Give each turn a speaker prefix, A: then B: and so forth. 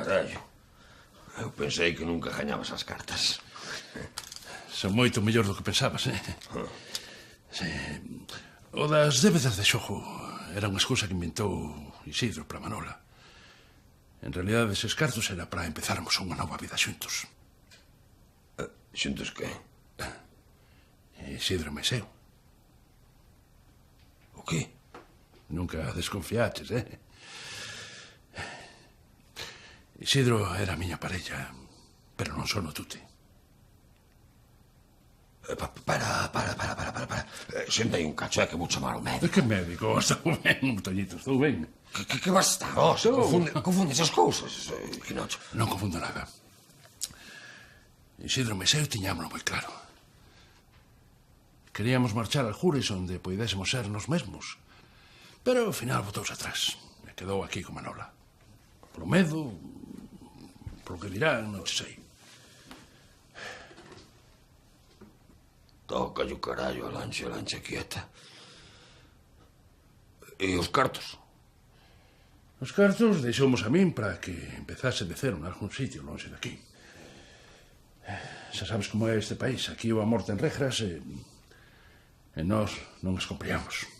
A: carallo. Eu pensei que nunca gañabas as cartas.
B: Son moito mellor do que pensabas, Sí. O das débedas de xogo era unha excusa que inventou Isidro para Manola. En realidade, eses cartos era para empezarmos unha nova vida xuntos.
A: Xuntos que?
B: Isidro e Meseu.
A: O que?
B: Nunca desconfiaches, Isidro era a miña parella, pero non só no tute.
A: Para. Senta aí un cacho, que vou chamar ao médico.
B: Que médico? Estou ben, Toñito, estou ben.
A: Que vas estar, confundes as cousas, Quinocho.
B: Non confundo nada. Isidro e Meseu tiñámoslo moi claro. Queríamos marchar a Jures onde poidésemos ser nos mesmos. Pero ao final botouse atrás. E quedou aquí con Manola. Polo medo, polo que dirán, non sei.
A: Toca o carallo a lancha quieta. E os cartos?
B: Os cartos deixomos a min para que empezase de cero en algún sitio lonxe de aquí. Xa sabes como é este país. Aquí o amor ten regras e nós non as compriamos.